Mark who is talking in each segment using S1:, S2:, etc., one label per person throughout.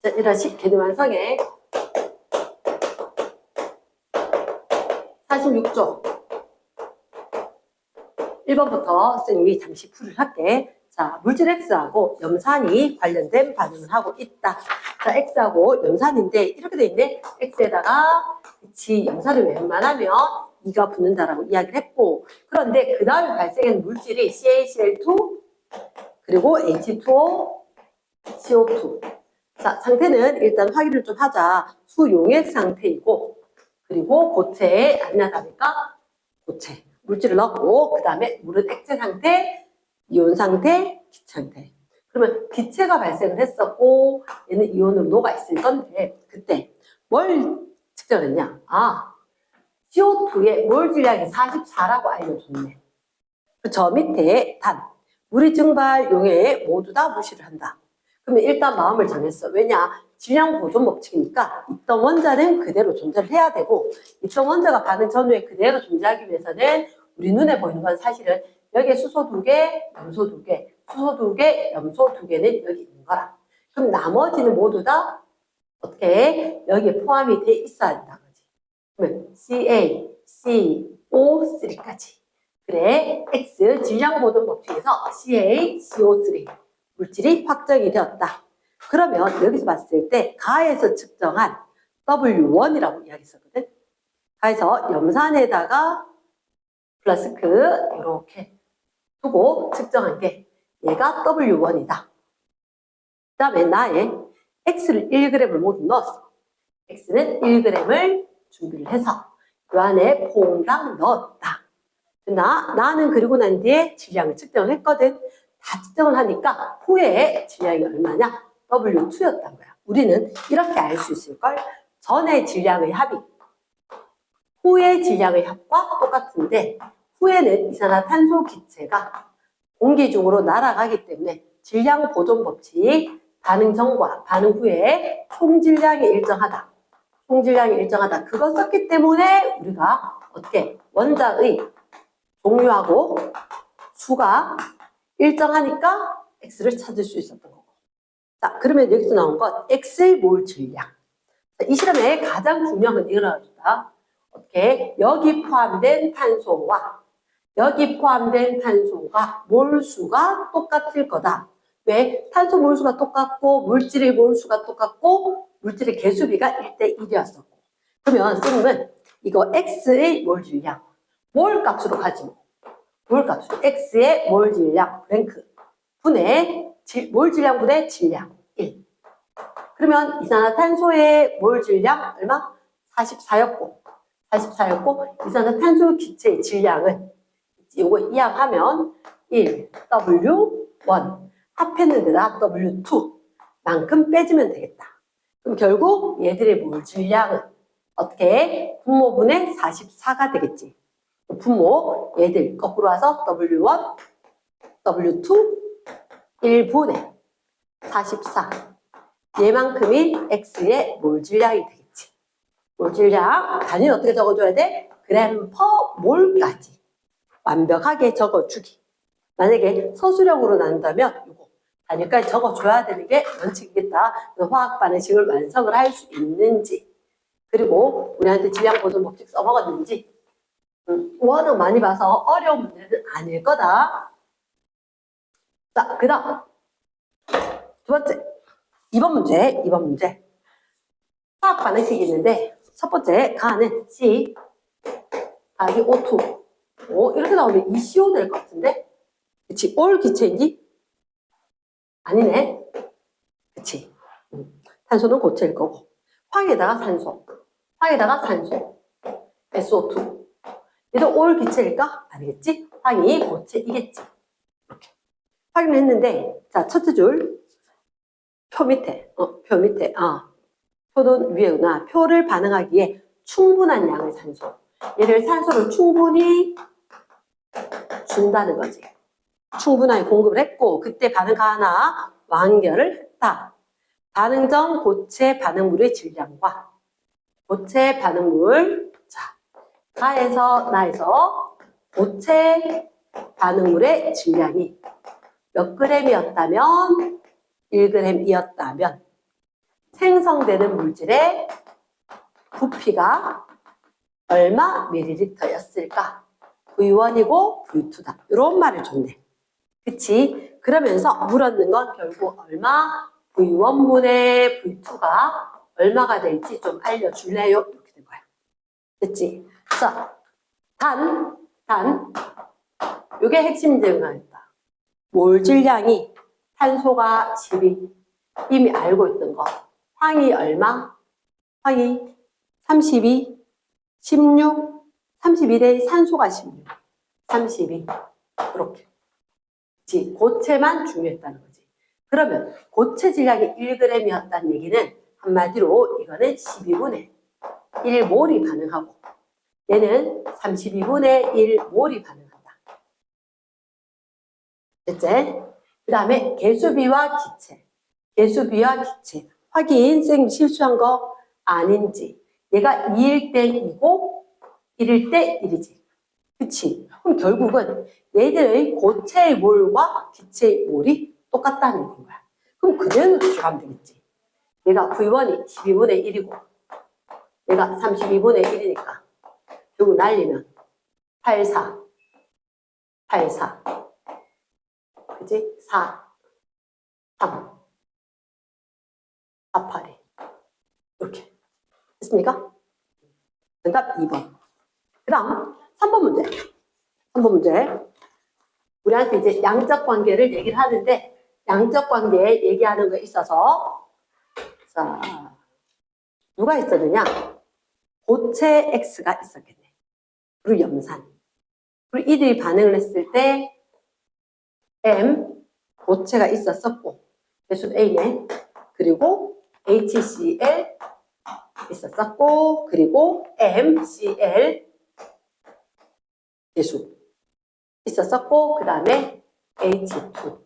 S1: 자, 이런 식 개념 완성해. 46쪽 1번부터 선생님이 잠시 풀이를 할게. 자, 물질 X하고 염산이 관련된 반응을 하고 있다. 자, X하고 염산인데 이렇게 돼 있네. X에다가 그치, 염산을 웬만하면 2가 붙는다라고 이야기를 했고, 그런데 그 다음에 발생한 물질이 CaCl2 그리고 H2O, CO2. 자, 상태는 일단 확인을 좀 하자. 수용액 상태이고, 그리고 고체에 아니나 다를까? 고체. 물질을 넣고, 그 다음에 물은 액체 상태, 이온 상태, 기체 상태. 그러면 기체가 발생을 했었고, 얘는 이온으로 녹아있을 건데, 그때 뭘 측정했냐? 아, CO2의 몰 질량이 44라고 알려줬네. 저 밑에 단, 물의 증발 용해에 모두 다 무시를 한다. 그러면 일단 마음을 정했어. 왜냐? 질량 보존 법칙이니까 있던 원자는 그대로 존재를 해야 되고, 있던 원자가 반응 전후에 그대로 존재하기 위해서는 우리 눈에 보이는 건 사실은 여기에 수소 2개, 염소 2개, 수소 2개, 염소 2개는 여기 있는 거라. 그럼 나머지는 모두 다 어떻게 여기에 포함이 돼 있어야 된다 거지. 그러면 CA, CO3까지. 그래, X 질량 보존 법칙에서 CA, CO3 물질이 확정이 되었다. 그러면 여기서 봤을 때 가에서 측정한 W1이라고 이야기했었거든. 가에서 염산에다가 플라스크 이렇게 두고 측정한 게 얘가 W1이다. 그 다음에 나의 X를 1g을 모두 넣었어. X는 1g을 준비를 해서 그 안에 퐁당 넣었다. 나는 그리고 난 뒤에 질량을 측정을 했거든. 다 측정을 하니까 후에 질량이 얼마냐? W2였단 거야. 우리는 이렇게 알 수 있을걸? 전의 질량의 합이 후의 질량의 합과 똑같은데 후에는 이산화탄소 기체가 공기 중으로 날아가기 때문에 질량 보존 법칙 반응 전과 반응 후에 총질량이 일정하다. 총질량이 일정하다. 그거 썼기 때문에 우리가 어떻게 원자의 종류하고 수가 일정하니까 X를 찾을 수 있었던 거고. 자, 그러면 여기서 나온 건 X의 몰 질량. 자, 이 실험의 가장 중요한 건 이거다. 어떻게 여기 포함된 탄소와 여기 포함된 탄소가 몰수가 똑같을 거다. 왜? 탄소 몰수가 똑같고 물질의 몰수가 똑같고 물질의 개수비가 1대1이었었고. 그러면 선생님은 이거 X의 몰 질량 몰 값으로 가지 뭐. 몰 값으로 X의 몰 질량 플랭크 분의 몰 질량 분의 질량 1. 그러면 이산화탄소의 몰 질량 얼마? 44였고 이산화탄소 기체의 질량은 이거 이항하면 1W1 합했는 데다 W2 만큼 빼주면 되겠다. 그럼 결국 얘들의 몰 질량은 어떻게? 분모분의 44가 되겠지. 분모 얘들 거꾸로 와서 W1, W2 1분의 44 얘만큼이 X의 몰 질량이 되겠지. 몰 질량 단위는 어떻게 적어줘야 돼? 그램 퍼 몰까지 완벽하게 적어주기. 만약에 서술형으로 나눈다면 이거 단위까지 적어줘야 되는 게 원칙이겠다. 화학 반응식을 완성을 할 수 있는지, 그리고 우리한테 질량 보존 법칙 써먹었는지 워낙 많이 봐서 어려운 문제는 아닐 거다. 자, 그 다음 두 번째 2번 문제 화학 반응식이 있는데 첫 번째 가는 C 더하기 O2 이렇게 나오면 ECO 될 것 같은데? 그치? 올 기체인지? 아니네. 그치? 탄소는 고체일 거고 황에다가 산소 SO2 얘도 올 기체일까? 아니겠지? 황이 고체이겠지. 이렇게 확인을 했는데, 자, 첫째 줄 표 밑에 표는 위에구나. 표를 반응하기에 충분한 양의 산소. 얘를 산소를 충분히 준다는 거지. 충분하게 공급을 했고, 그때 반응하나 완결을 했다. 반응 전 고체 반응물의 질량과 고체 반응물, 자, 가에서 나에서 고체 반응물의 질량이 몇 g이었다면 1g이었다면 생성되는 물질의 부피가 얼마 ml였을까? V1이고 V2다. 이런 말을 줬네. 그치? 그러면서 물었는 건 결국 얼마? V1분의 V2가 얼마가 될지 좀 알려줄래요? 이렇게 된 거야. 됐지? 자, 요게 핵심 질문이었다. 몰 질량이 탄소가 12, 이미 알고 있던 거. 황이 얼마? 황이 32, 16, 32대 산소가 16, 32. 이렇게. 그치? 고체만 중요했다는 거지. 그러면 고체 질량이 1g이었다는 얘기는 한마디로 이거는 12분의 1몰이 반응하고 얘는 32분의 1몰이 반응한다. 됐지? 그 다음에 개수비와 기체. 개수비와 기체. 확인, 쌤 실수한 거 아닌지. 얘가 2일 때 2고 1일 때 1이지. 그치? 그럼 결국은 얘들의 고체의 몰과 기체의 몰이 똑같다는 얘기인 거야. 그럼 그대로 들어가면 되겠지. 얘가 V1이 12분의 1이고 얘가 32분의 1이니까 결국 날리면 84, 84. 그치? 4, 3, 4, 8이. 이렇게. 됐습니까? 정답 2번. 그 다음 3번 문제. 3번 문제. 우리한테 이제 양적 관계를 얘기를 하는데 양적 관계 얘기하는 거 있어서 자, 누가 있었느냐? 고체 X가 있었겠네. 그리고 염산. 그리고 이들이 반응을 했을 때 M 고체가 있었었고 개수 A네. 그리고 HCl 있었었고 그리고 MCl 개수 있었었고 그 다음에 H2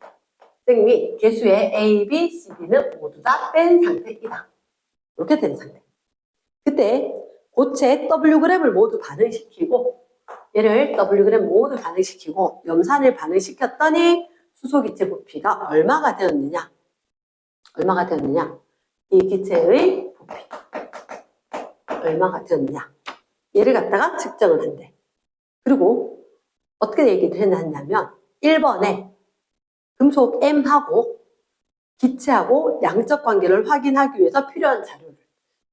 S1: 땡이 개수의 A, B, C, D는 모두 다 뺀 상태이다. 이렇게 된 상태. 그때 고체 Wg을 모두 반응시키고 얘를 Wg 모두 반응시키고 염산을 반응시켰더니 수소기체 부피가 얼마가 되었느냐? 얼마가 되었느냐? 이 기체의 부피 얼마가 되었느냐? 얘를 갖다가 측정을 한대. 그리고 어떻게 얘기를 했냐면 1번에 금속 M하고 기체하고 양적 관계를 확인하기 위해서 필요한 자료를.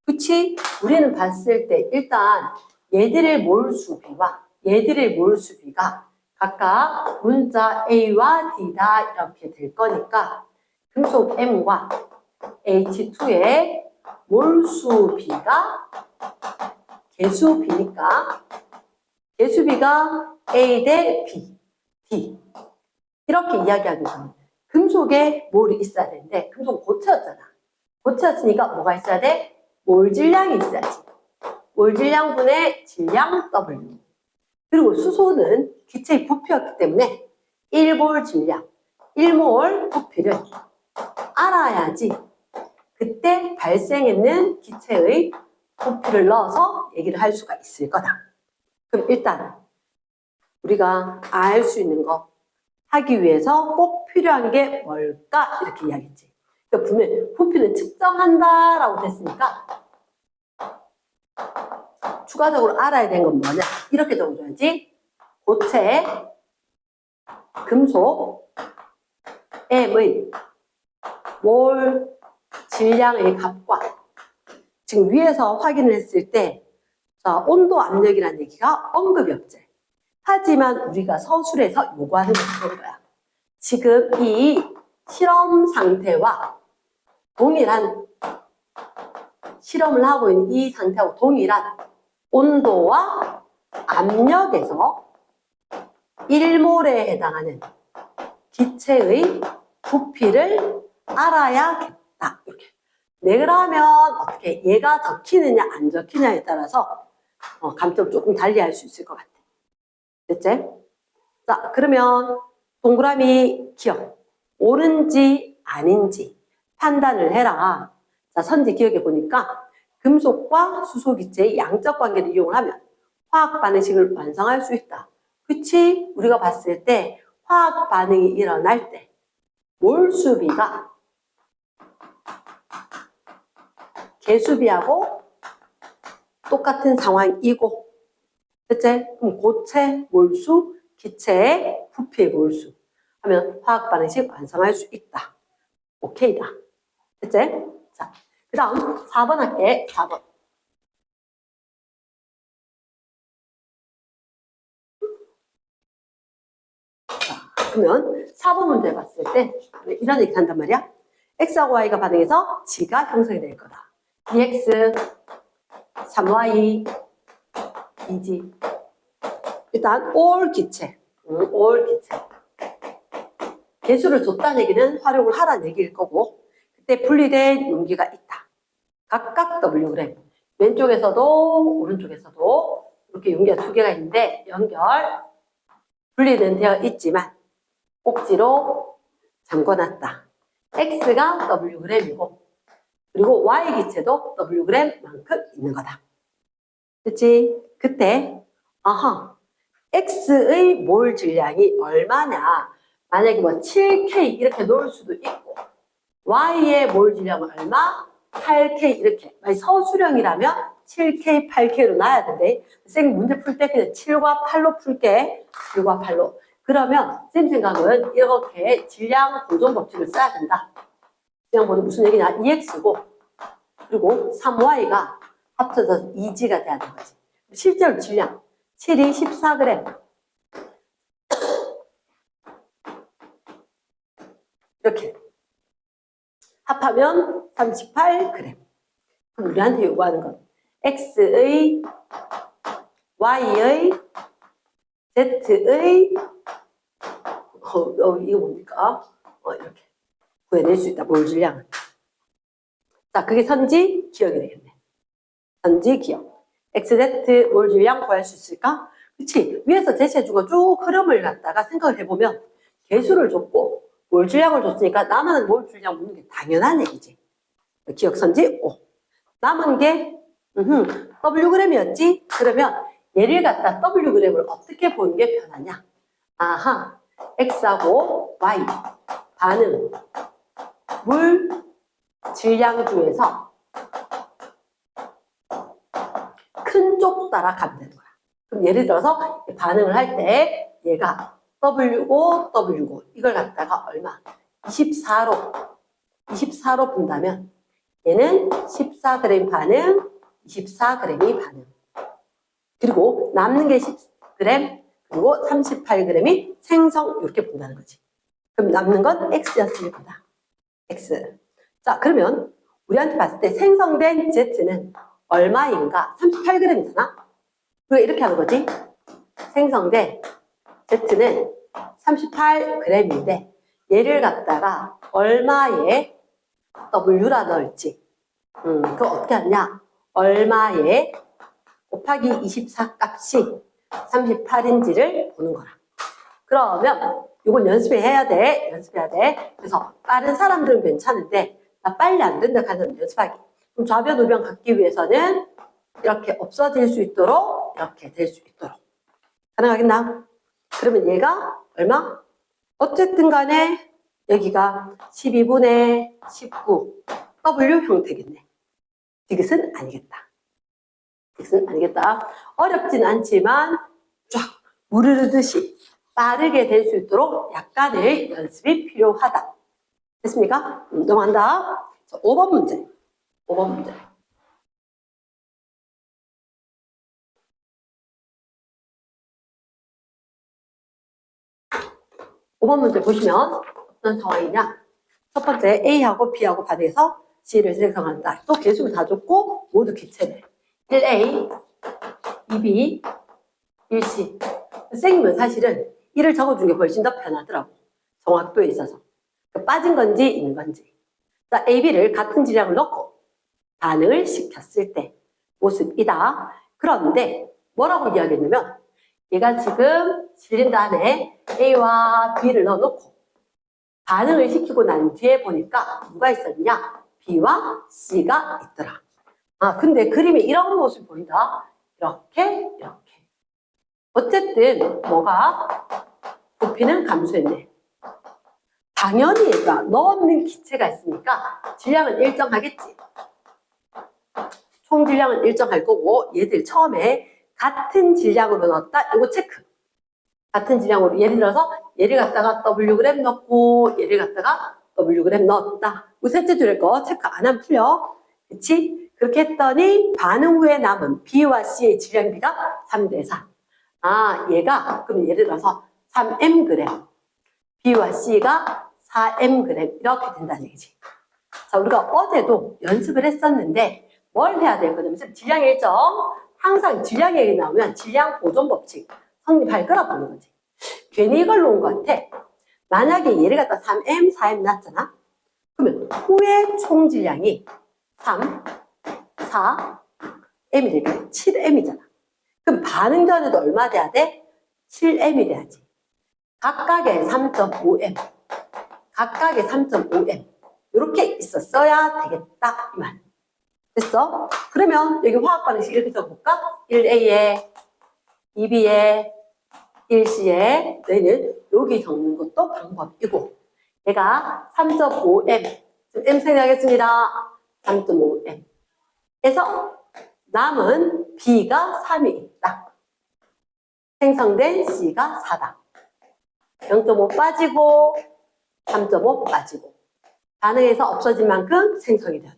S1: 그치? 우리는 봤을 때 일단 얘들의 몰수비와 얘들의 몰수비가 각각 분자 A와 D다 이렇게 될 거니까 금속 M과 H2의 몰수비가 개수비니까 개수비가 A 대 B, D 이렇게 이야기하기 전에 금속에 몰이 있어야 되는데 금속 고체였잖아. 고체였으니까 뭐가 있어야 돼? 몰 질량이 있어야지. 몰 질량분의 질량 W. 그리고 수소는 기체의 부피였기 때문에 1몰 질량, 1몰 부피를 알아야지 그때 발생했는 기체의 부피를 넣어서 얘기를 할 수가 있을 거다. 그럼 일단 우리가 알 수 있는 거 하기 위해서 꼭 필요한 게 뭘까? 이렇게 이야기했지. 그러니까 분명히 부피는 측정한다라고 됐으니까 추가적으로 알아야 되는 건 뭐냐? 이렇게 적어줘야지. 고체, 금속, M의 몰 질량의 값과 지금 위에서 확인을 했을 때 자, 온도 압력이라는 얘기가 언급이 없지. 하지만 우리가 서술에서 요구하는 건 그런 거야. 지금 이 실험 상태와 동일한 실험을 하고 있는 이 상태하고 동일한 온도와 압력에서 1몰에 해당하는 기체의 부피를 알아야겠다. 이렇게. 네, 그러면 어떻게 얘가 적히느냐 안 적히냐에 따라서 감점을 조금 달리 할 수 있을 것 같아. 됐지? 자, 그러면 동그라미 기억. 옳은지 아닌지 판단을 해라. 자, 선지 기억해 보니까 금속과 수소기체의 양적 관계를 이용하면 화학 반응식을 완성할 수 있다. 그치? 우리가 봤을 때 화학 반응이 일어날 때 몰수비가 개수비하고 똑같은 상황이고, 됐지? 그럼 고체, 몰수, 기체의 부피의 몰수 하면 화학 반응식 완성할 수 있다. 오케이다. 됐지? 자, 그 다음 4번 할게. 4번. 자, 그러면 4번 문제 봤을 때 이런 얘기 한단 말이야. x하고 y가 반응해서 g가 형성이 될 거다. dx 3y 2g. 일단 all 기체. all 기체. 개수를 줬다는 얘기는 활용을 하라는 얘기일 거고, 그때 분리된 용기가 있다. 각각 Wg. 왼쪽에서도 오른쪽에서도 이렇게 용기가 2개가 있는데 연결 분리는 되어 있지만 꼭지로 잠궈놨다. X가 Wg이고 그리고 Y 기체도 Wg만큼 있는 거다. 그치? 그때 아하, X의 몰 질량이 얼마냐? 만약에 뭐 7K 이렇게 놓을 수도 있고 Y의 몰 질량은 얼마? 8K 이렇게. 만약 서술형이라면 7K, 8K로 놔야 되는데 쌤 문제 풀 때 그냥 7과 8로 풀게. 7과 8로. 그러면 쌤 생각은 이렇게 질량 보존 법칙을 써야 된다. 질량 보존 무슨 얘기냐? 2X고 그리고 3Y가 합쳐서 2G가 돼야 되는 거지. 실제로 질량 7이 14g 이렇게 합하면 38g. 그럼 우리한테 요구하는 건 X의, Y의, Z의 이거 뭡니까? 이렇게 구해낼 수 있다. 몰 질량은. 자, 그게 선지 기억이 되겠네. 선지 기억. XZ 몰 질량 구할 수 있을까? 그치? 위에서 제시해준 거 쭉 흐름을 갖다가 생각을 해보면 개수를 줬고 몰 질량을 줬으니까 남은 몰 질량 묻는 게 당연한 얘기지. 기억 선지 5. 남은 게 Wg이었지? 그러면 얘를 갖다 Wg을 어떻게 보는 게 편하냐? 아하, X하고 Y 반응 물 질량 중에서 큰 쪽 따라 가면 되는 거야. 그럼 예를 들어서 반응을 할 때 얘가 W5, W5 이걸 갖다가 얼마? 24로 본다면 얘는 14g 반응, 24g이 반응. 그리고 남는 게 10g, 그리고 38g이 생성 이렇게 본다는 거지. 그럼 남는 건 X였을 거다. X. 자, 그러면 우리한테 봤을 때 생성된 Z는 얼마인가? 38g이잖아? 그리고 이렇게 하는 거지. 생성된 Z는 38g인데 얘를 갖다가 얼마에 W라 넣을지 그거 어떻게 하냐? 얼마에 곱하기 24 값이 38인지를 보는 거라. 그러면 이건 연습해야 돼. 연습해야 돼. 그래서 빠른 사람들은 괜찮은데 나 빨리 안 된다 하는 연습하기. 그럼 좌변 우변 갖기 위해서는 이렇게 없어질 수 있도록 이렇게 될 수 있도록 가능하겠나? 그러면 얘가 얼마? 어쨌든 간에 여기가 12분의 19 W 형태겠네. 디귿은 아니겠다. 디귿은 아니겠다. 어렵진 않지만 쫙 물을 흐르듯이 빠르게 될 수 있도록 약간의 연습이 필요하다. 됐습니까? 넘어간다. 자, 5번 문제. 5번 문제. 5번 문제 보시면 어떤 상황이냐? 첫 번째 A하고 B하고 반응해서 C를 생성한다. 또 개수를 다 줬고 모두 기체네. 1A, 2B, 1C. 쌤은 사실은 1을 적어준 게 훨씬 더 편하더라고. 정확도에 있어서. 빠진 건지 있는 건지. 자, AB를 같은 질량을 넣고 반응을 시켰을 때 모습이다. 그런데 뭐라고 이야기했냐면 얘가 지금 실린더 안에 A와 B를 넣어놓고 반응을 시키고 난 뒤에 보니까 누가 있었냐? B와 C가 있더라. 아, 근데 그림에 이런 모습이 보인다. 이렇게, 이렇게. 어쨌든 뭐가? 부피는 감소했네. 당연히 얘가 넣는 기체가 있으니까 질량은 일정하겠지. 총 질량은 일정할 거고 얘들 처음에 같은 질량으로 넣었다. 이거 체크. 같은 질량으로 예를 들어서 얘를 갖다가 Wg 넣고 얘를 갖다가 Wg 넣었다. 이 셋째 줄일 거 체크 안 하면 틀려. 그치? 그렇게 했더니 반응 후에 남은 B와 C의 질량비가 3대 4. 아, 얘가 그럼 예를 들어서 3mg, B와 C가 4mg 이렇게 된다는 얘기지. 자, 우리가 어제도 연습을 했었는데 뭘 해야 될 거냐면 질량 일정, 항상 질량 얘기 나오면 질량 보존 법칙 성립할 거라 보는 거지. 괜히 이걸 놓은 것 같아. 만약에 얘를 갖다 3m, 4m 놨잖아. 그러면 후의 총 질량이 3, 4, m이 되니까 7m이잖아. 그럼 반응 전에도 얼마 돼야 돼? 7m이 돼야지. 각각의 3.5m, 각각의 3.5m 이렇게 있었어야 되겠다 이 말. 됐어? 그러면 여기 화학 반응식 이렇게 써볼까? 1A에 2B에 1C에 너희는 여기 적는 것도 방법이고 얘가 3.5m 지금 M 생략하겠습니다. 3.5m 에서 남은 B가 3이 있다. 생성된 C가 4다. 0.5 빠지고 3.5 빠지고 반응에서 없어진 만큼 생성이 되었다.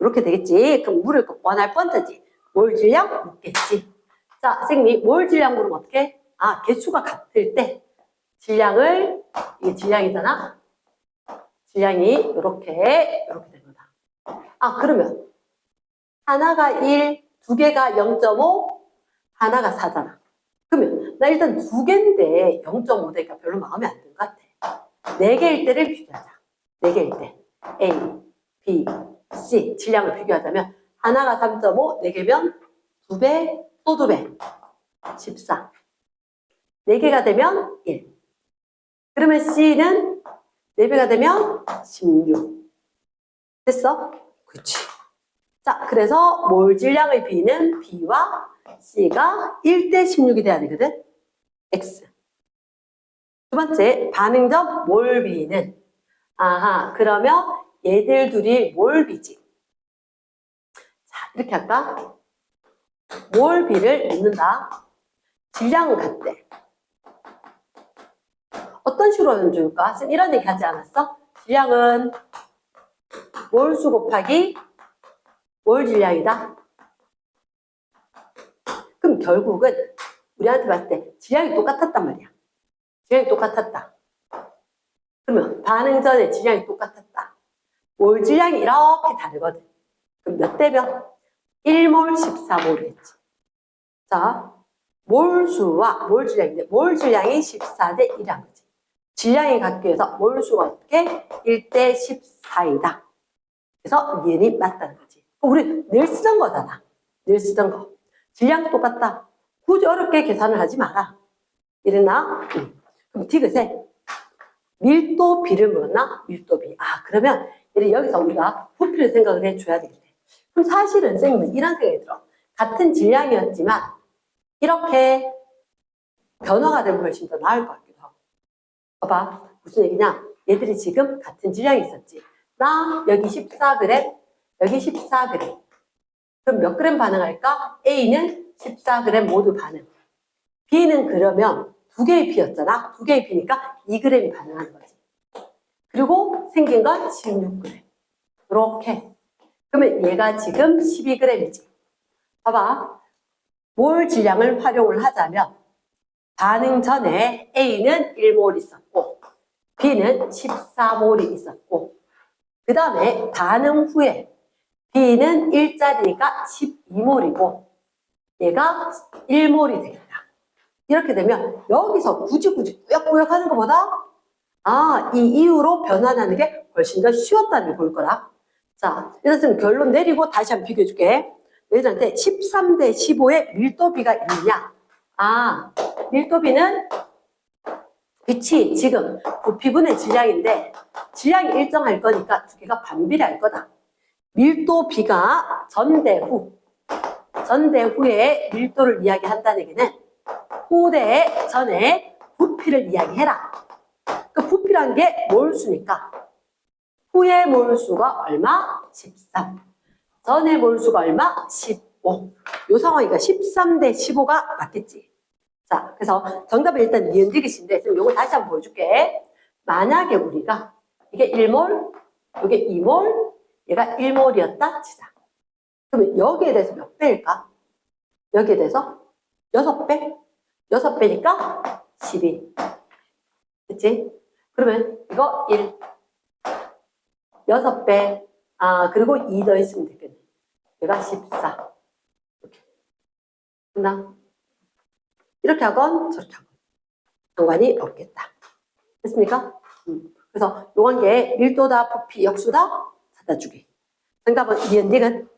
S1: 이렇게 되겠지. 그럼 물을 원할 뻔하지. 몰 질량 묻겠지. 자, 선생님이 몰 질량 물으면 어떻게? 아, 개수가 같을 때 질량을, 이게 질량이잖아. 질량이 이렇게 된 거다. 아, 그러면 하나가 1, 두 개가 0.5, 하나가 4잖아. 그러면 나 일단 두 개인데 0.5 되니까 별로 마음에 안 드는 것 같아. 네 개일 때를 비교하자. 네 개일 때 A, B, C 질량을 비교하자면 하나가 3.5, 네 개면 두 배, 또 두 배, 14. 네 개가 되면 1. 그러면 C는 4배가 되면 16. 됐어? 그렇지. 자, 그래서 몰 질량의 B는 B와 C가 1대 16이 돼야 되거든. X. 두 번째, 반응점 몰 B는 아하, 그러면 얘들 둘이 몰 B지. 자, 이렇게 할까? 몰 B를 묻는다. 질량은 같대. 어떤 식으로 하면 좋을까? 쌤 이런 얘기 하지 않았어? 질량은 몰수 곱하기 몰 질량이다. 그럼 결국은 우리한테 봤을 때 질량이 똑같았단 말이야. 질량이 똑같았다. 그러면 반응 전에 질량이 똑같았다. 몰 질량이 이렇게 다르거든. 그럼 몇 대 몇? 1몰 14몰이겠지. 자, 몰수와 몰 질량인데 몰 질량이 14대 1이란 거지. 질량이 같기 위해서 몰수가 어떻게? 1대 14이다. 그래서 얘는 맞다는 거지. 우리 늘 쓰던 거잖아. 늘 쓰던 거. 질량 똑같다. 굳이 어렵게 계산을 하지 마라. 이랬나? 그럼 디귿에 밀도 B를 물었나? 밀도 B. 아, 그러면 여기서 우리가 부피를 생각을 해줘야 되겠네. 그럼 사실은 선생님은 이런 생각이 들어. 같은 질량이었지만 이렇게 변화가 되면 훨씬 더 나을 것 같기도 하고. 봐봐. 무슨 얘기냐? 얘들이 지금 같은 질량이 있었지. 나 여기 14g, 여기 14g. 그럼 몇 그램 반응할까? A는 14g 모두 반응. B는 그러면 두 개의 B였잖아. 두 개의 B니까 2g이 반응하는 거지. 그리고 생긴 건 16g. 이렇게. 그러면 얘가 지금 12g이지. 봐봐. 몰 질량을 활용을 하자면 반응 전에 A는 1몰 있었고 B는 14몰이 있었고 그 다음에 반응 후에 B는 1짜리니까 12몰이고 얘가 1몰이 되겠다. 이렇게 되면 여기서 굳이 꾸역꾸역 하는 것보다 이 이후로 변환하는 게 훨씬 더 쉬웠다는 걸 볼 거라. 자, 일단 결론 내리고 다시 한번 비교해 줄게. 얘들한테 13대 15의 밀도비가 있느냐? 밀도비는 그치, 지금 부피분의 질량인데 질량이 일정할 거니까 두 개가 반비례할 거다. 밀도비가 전대 후에 밀도를 이야기한다는 얘기는 후대 전에 부피를 이야기해라. 그 부피란 게 몰수니까 후의 몰수가 얼마? 13. 전의 몰수가 얼마? 15. 요 상황이니까 13 대 15가 맞겠지. 자, 그래서 정답은 일단 니은디귿인데, 지금 요거 다시 한번 보여줄게. 만약에 우리가 이게 1몰, 이게 2몰, 얘가 1몰이었다 치자. 그러면 여기에 대해서 몇 배일까? 여기에 대해서 6배? 6배니까 12. 그치? 그러면 이거 1. 6배. 그리고 2 더 있으면 되겠네. 얘가 14. 이렇게. 됐나? 이렇게 하건 저렇게 하건 상관이 없겠다. 됐습니까? 그래서 요 관계 밀도다, 부피, 역수다 찾아주기. 정답은 니은디귿.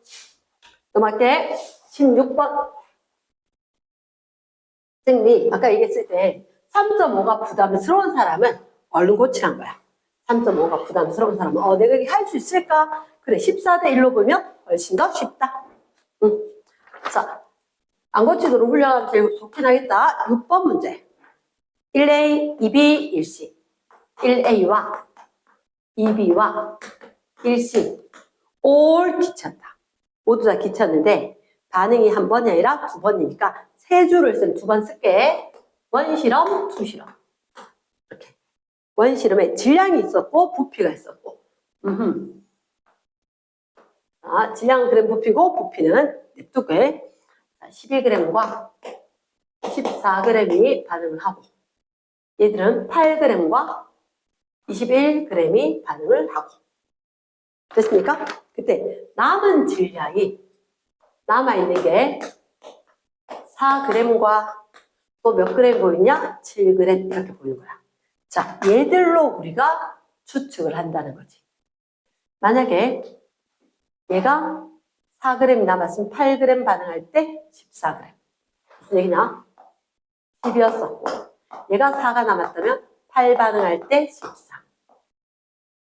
S1: 넘어갈게. 16번. 선생님이 아까 얘기했을 때 3.5가 부담스러운 사람은 얼른 고치란 거야. 3.5가 부담스러운 사람은 내가 이렇게 할 수 있을까? 그래, 14 대 1로 보면 훨씬 더 쉽다. 자, 안 고치도록 훈련하면 제일 좋긴 하겠다. 6번 문제. 1A, 2B, 1C. 1A와 2B와 1C. 올 기쳤다. 모두 다 기쳤는데 반응이 한 번이 아니라 두 번이니까 세 줄을 쓰면 두 번 쓸게. 원실험, 투실험. 이렇게. 원실험에 질량이 있었고 부피가 있었고. 질량은 그램 부피고 부피는 냅두게. 12g과 14g이 반응을 하고 얘들은 8g과 21g이 반응을 하고. 됐습니까? 그때 남은 질량이 남아있는 게 4g과 또 몇 g 보이냐? 7g 이렇게 보이는 거야. 자, 얘들로 우리가 추측을 한다는 거지. 만약에 얘가 4g 남았으면 8g 반응할 때 14g. 무슨 얘기냐? 10이었었고 얘가 4가 남았다면 8 반응할 때 14.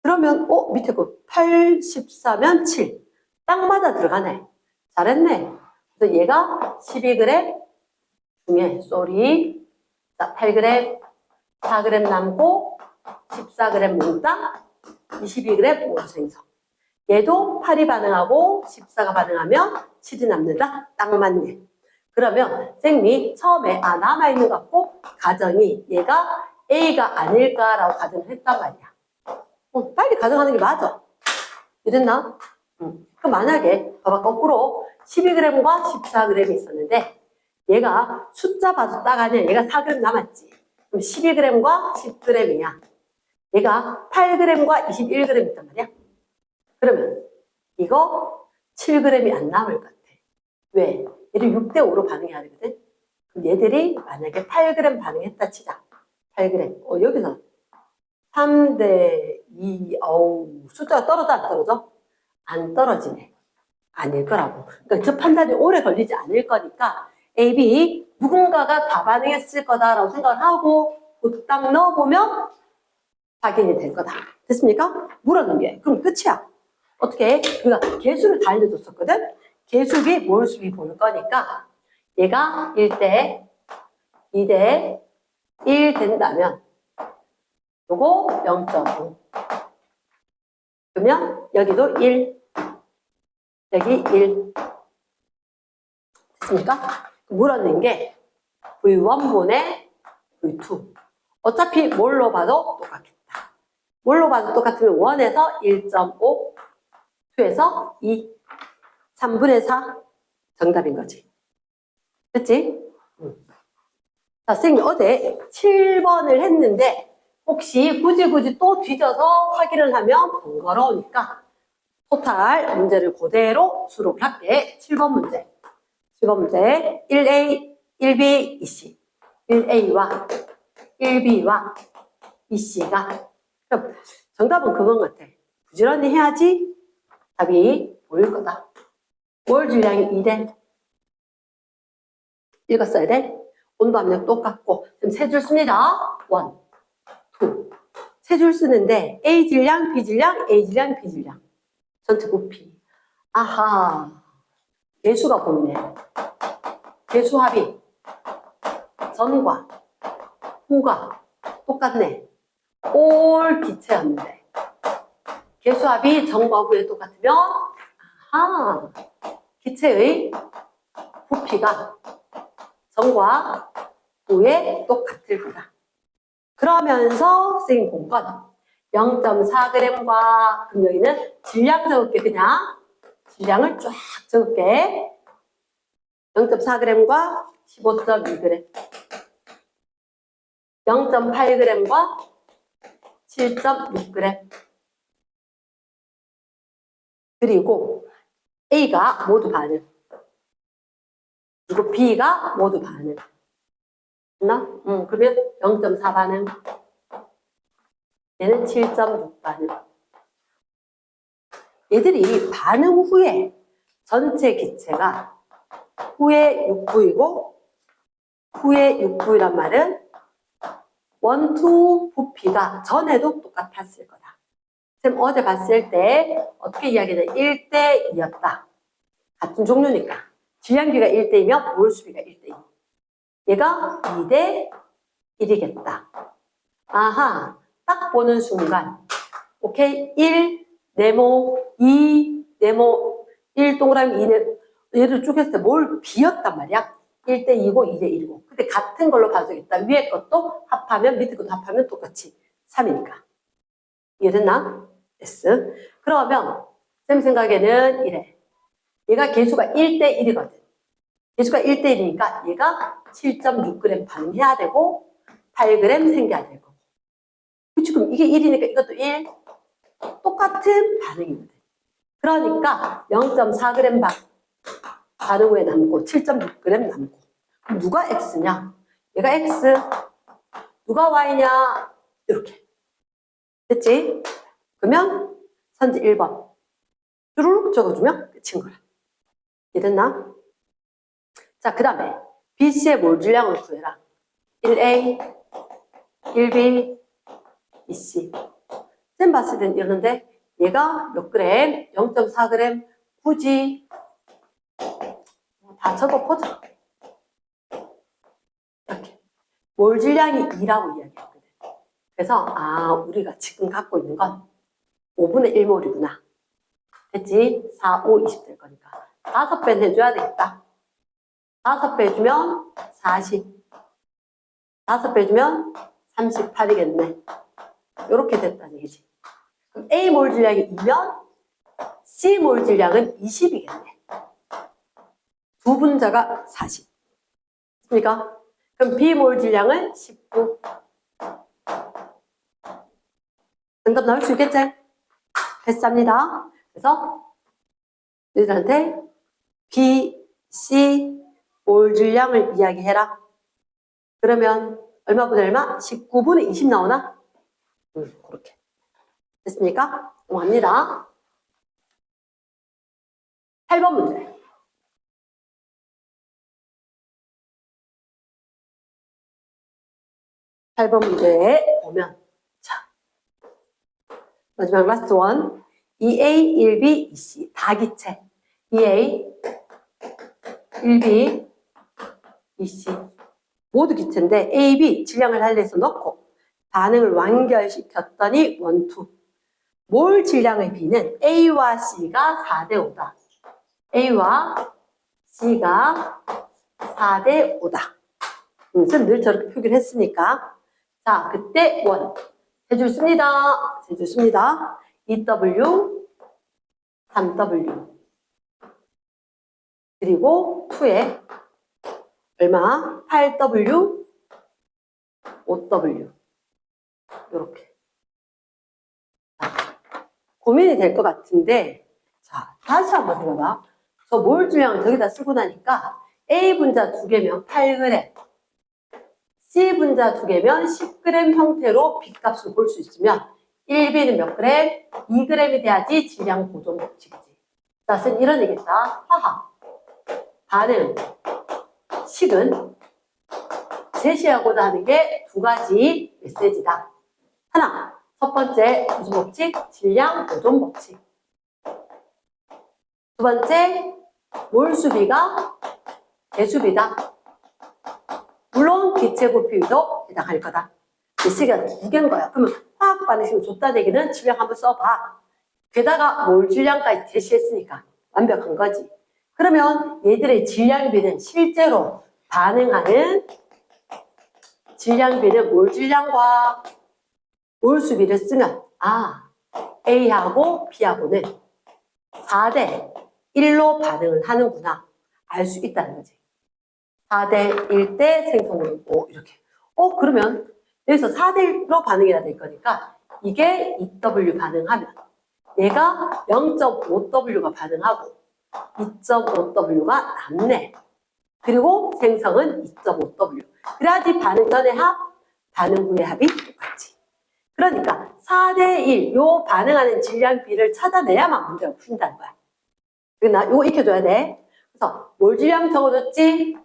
S1: 그러면 밑에 거 8, 14면 7. 딱 맞아 들어가네. 잘했네. 그래서 얘가 12g 중에 자, 8g, 4g 남고 14g 몽땅 22g 모르생성. 얘도 8이 반응하고 14가 반응하면 7이 남는다. 딱 맞네. 그러면 쌤이 처음에 남아있는 것 같고 가정이 얘가 A가 아닐까라고 가정을 했단 말이야. 빨리 가정하는 게 맞아. 이랬나? 그럼 만약에 봐봐 거꾸로 12g과 14g이 있었는데 얘가 숫자 봐도 딱 아니야. 얘가 4g 남았지. 그럼 12g과 10g이야. 얘가 8g과 21g 있단 말이야. 그러면 이거 7g이 안 남을 것 같아. 왜? 얘를 6대 5로 반응해야 되거든. 그럼 얘들이 만약에 8g 반응했다 치자. 8g. 여기서 3대 2. 숫자가 떨어져 안 떨어져? 안 떨어지네. 아닐 거라고. 그러니까 저 판단이 오래 걸리지 않을 거니까 A, B 누군가가 다 반응했을 거다라고 생각을 하고 딱 넣어보면 확인이 될 거다. 됐습니까? 물어는 게. 그럼 끝이야. 어떻게? 우리가 개수를 다 알려줬었거든? 개수비, 몰수비 볼 거니까 얘가 1대 2대 1 된다면 요거 0.5. 그러면 여기도 1, 여기 1. 됐습니까? 물어낸 게 V1분의 V2. 어차피 뭘로 봐도 똑같겠다. 뭘로 봐도 똑같으면 1에서 1.5, 2에서 2, 3분의 4 정답인 거지. 그치? 자, 선생님 어제 7번을 했는데 혹시 굳이 또 뒤져서 확인을 하면 번거로우니까 토탈 문제를 그대로 수록을 할게. 7번 문제. 7번 문제 1A, 1B, 2C. 1A와 1B와 2C가 정답은 그건 같아. 부지런히 해야지 답이 보일 거다. 몰 질량이 2대. 읽었어야 돼. 온도 압력 똑같고 지금 세 줄 씁니다. 1, 2. 세 줄 쓰는데 A 질량, B 질량, A 질량, B 질량. 전체 부피. 아하. 개수가 보이네. 개수합이 전과 후가 똑같네. 올 기체였는데 개수합이 전과 후에 똑같으면 아하, 기체의 부피가 전과 후에 똑같을 거다. 그러면서 선생님 본 건 0.4g과 그럼 여기는 질량 적을게. 그냥 질량을 쫙 적을게. 0.4g과 15.2g, 0.8g과 7.6g. 그리고 A가 모두 반응, 그리고 B가 모두 반응. 맞나? 그러면 0.4 반응, 얘는 7.6 반응. 얘들이 반응 후에 전체 기체가 후에 6부이고 후에 6부이란 말은 원투 부피가 전에도 똑같았을 거다. 쌤 어제 봤을 때 어떻게 이야기했냐? 1대 2였다. 같은 종류니까. 질량비가 1대2면 몰수비가 1대2. 얘가 2대 1이겠다. 아하, 딱 보는 순간 오케이, 1 네모, 2 네모, 1 동그라미 2 네모, 얘를 쭉 했을 때 뭘 비었단 말이야. 1대 2고 2대 1이고. 근데 같은 걸로 봐주겠다. 위에 것도 합하면 밑에 것도 합하면 똑같이 3이니까. 이해됐나? 됐어. 그러면 쌤 생각에는 이래. 얘가 개수가 1대 1이거든. 개수가 1대 1이니까 얘가 7.6g 반응해야 되고 8g 생겨야 되고. 지금 이게 1이니까 이것도 1. 똑같은 반응이거든. 그러니까 0.4g 반응 후에 남고 7.6g 남고. 그럼 누가 X냐? 얘가 X. 누가 Y냐? 이렇게. 됐지? 그러면 선지 1번. 쭈루룩 적어주면 끝인 거야. 이해됐나? 자, 그 다음에 BC의 몰 질량을 구해라. 1A, 1B, 2C. 쌤 봤을 땐 이러는데 얘가 몇 그램? 0.4g. 굳이 다 적어보자. 이렇게. 몰 질량이 2라고 이야기했거든. 그래서 우리가 지금 갖고 있는 건 5분의 1몰이구나. 됐지? 4, 5, 20 될 거니까. 5배는 해줘야 되겠다. 5배 해주면 40. 5배 해주면 38이겠네. 이렇게 됐다는 얘기지. 그럼 A 몰 질량이 2면 C 몰 질량은 20이겠네. 두 분자가 40. 맞습니까? 그럼 B 몰 질량은 19. 정답 나올 수 있겠지? 됐습니다. 그래서 너희들한테 B, C 몰 질량을 이야기해라. 그러면 얼마분의 얼마? 19분의 20 나오나? 그렇게. 됐습니까? 넘어갑니다. 8번 문제. 8번 문제에 보면, 자, 마지막 라스트 원. 2A, 1B, 2C. 다 기체. 2A, 1B, 2C. 모두 기체인데 A, B 질량을 달리해서 넣고 반응을 완결시켰더니 원투. 몰 질량의 B는 A와 C가 4대 5다. A와 C가 4대 5다. 선 늘 저렇게 표기를 했으니까. 자, 그때 원. 세 줄 씁니다. 세 줄 씁니다. 2W, 3W. 그리고 2에 얼마? 8W, 5W. 이렇게. 고민이 될 것 같은데, 자, 다시 한번 생각해봐. 저 몰 질량을 저기다 쓰고 나니까 A 분자 2개면 8g, C 분자 2개면 10g 형태로 B값을 볼 수 있으면 1B는 몇 g? 2g이 돼야지 질량 보존 법칙이지. 자, 쌤 이런 얘기다. 화학, 반응, 식은 제시하고자 하는 게 두 가지 메시지다. 하나, 첫 번째 무슨 법칙? 질량 보존 법칙. 두 번째, 몰수비가 개수비다. 물론 기체 부피도 해당할 거다. 메시지가 두 개인 거야. 그러면 화학 반응식을 줬다는 얘기는 질량 한번 써봐. 게다가 몰 질량까지 제시했으니까 완벽한 거지. 그러면 얘들의 질량비는 실제로 반응하는 질량비는 몰 질량과 몰수비를 쓰면 A하고 B하고는 4대 1로 반응을 하는구나 알 수 있다는 거지. 4대 1대 생성으로 이렇게. 그러면 여기서 4대 1로 반응이 될 거니까 이게 2W 반응하면 얘가 0.5W가 반응하고 2.5W가 남네. 그리고 생성은 2.5W. 그래야지 반응 전의 합, 반응 후의 합이 똑같지. 그러니까 4대 1, 요 반응하는 질량비를 찾아내야만 문제가 풀린다는 거야. 요거 익혀줘야 돼. 그래서 몰 질량 적어줬지?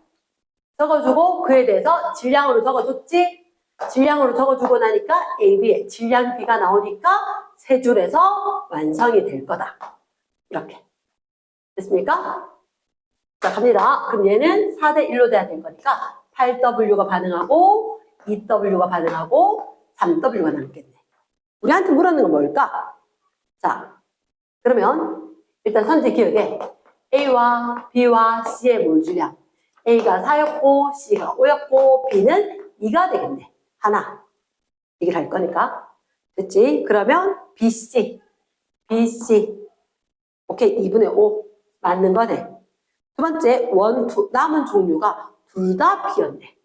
S1: 적어주고 그에 대해서 질량으로 적어줬지? 질량으로 적어주고 나니까 AB의 질량비가 나오니까 세 줄에서 완성이 될 거다. 이렇게. 됐습니까? 자, 갑니다. 그럼 얘는 4대 1로 돼야 될 거니까 8W가 반응하고 2W가 반응하고 3W가 남겠네. 우리한테 물었는 건 뭘까? 자, 그러면 일단 선제 기억에 A와 B와 C의 몰 질량. A가 4였고 C가 5였고 B는 2가 되겠네. 하나. 얘기를 할 거니까. 됐지? 그러면 BC. 오케이, 2분의 5. 맞는 거네. 두 번째, 남은 종류가 둘 다 B였네.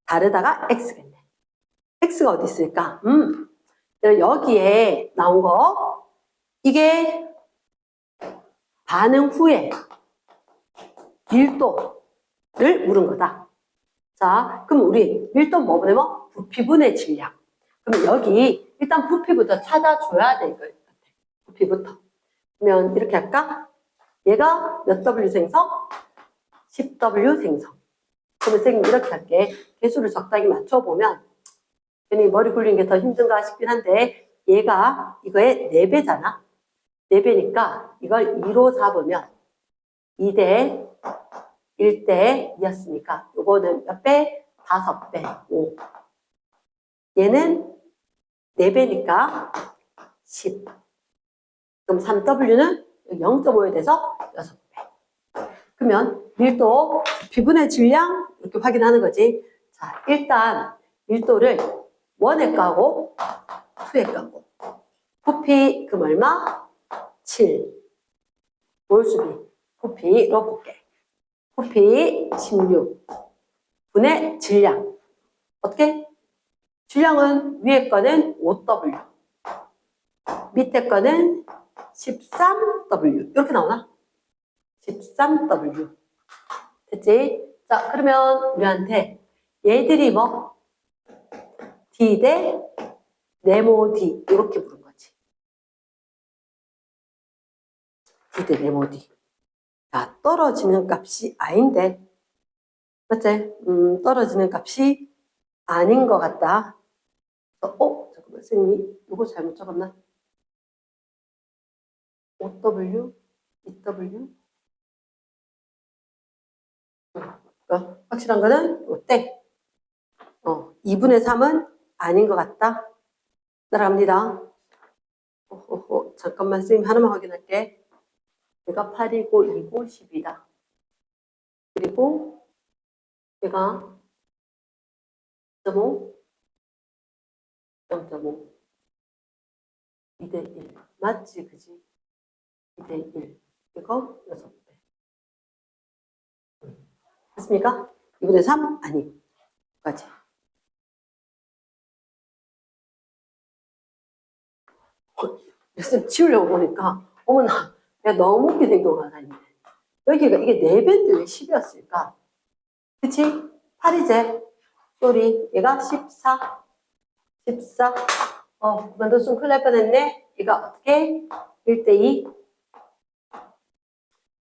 S1: 다르다가 X겠네. X가 어디 있을까? 여기에 나온 거, 이게 반응 후에 밀도를 물은 거다. 자, 그럼 우리 밀도 뭐 보내면 부피분의 질량. 그럼 여기 일단 부피부터 찾아줘야 될 것 같아. 부피부터. 그러면 이렇게 할까? 얘가 몇 W 생성? 10W 생성. 그러면 선생님 이렇게 할게. 개수를 적당히 맞춰보면 괜히 머리 굴리는 게 더 힘든가 싶긴 한데 얘가 이거의 4배잖아. 4배니까 이걸 2로 잡으면 2대 1대 2였으니까 요거는 몇 배? 5배. 5. 얘는 4배니까 10. 그럼 3W는 0.5에 대해서 6배. 그러면 밀도, 부피분의 질량 이렇게 확인하는 거지. 자, 일단 밀도를 1에 까고 2에 까고 부피 그럼 얼마? 7. 몰수비 부피로 볼게. 부피 16 분의 질량. 어떻게? 질량은 위에 거는 5W 밑에 거는 13W 이렇게 나오나? 13W 됐지? 자, 그러면 우리한테 얘들이 뭐 D 대 네모 D 이렇게 부른 거지. D 대 네모 D. 야, 떨어지는 값이 아닌데. 맞지? 떨어지는 값이 아닌 것 같다. 잠깐만, 선생님이 이거 잘못 적었나? 5W, 2W. 확실한 거는 땡. 2분의 3은 아닌 것 같다. 따라갑니다. 잠깐만, 선생님 하나만 확인할게. 얘가 8이고 2고 10이다. 그리고 얘가 0.5, 0.5, 2대 1. 맞지, 그지? 2대 1. 이거 6배. 됐습니까? 2분의 3? 아니. 까지. 쌤 치우려고 보니까 어머나 내가 너무 웃기게 행동을 하다니. 여기가 이게 4배인데 왜 10이었을까? 그치? 8이제 쏘리 얘가 14 그만뒀으면 큰일 날 뻔했네. 얘가 어떻게? 1대2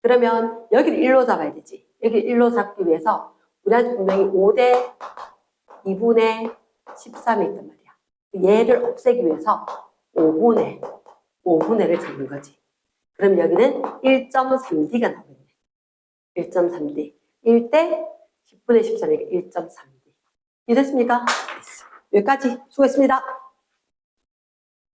S1: 그러면 여기를 1로 잡아야 되지. 여기를 1로 잡기 위해서 우리한테 분명히 5대 2분의 13이 있단 말이야. 얘를 없애기 위해서 5분의를 잡는 거지. 그럼 여기는 1.3D가 나오겠네. 1.3D. 1대 10분의 13이니까 1.3D. 이해됐습니까? 여기까지 수고했습니다.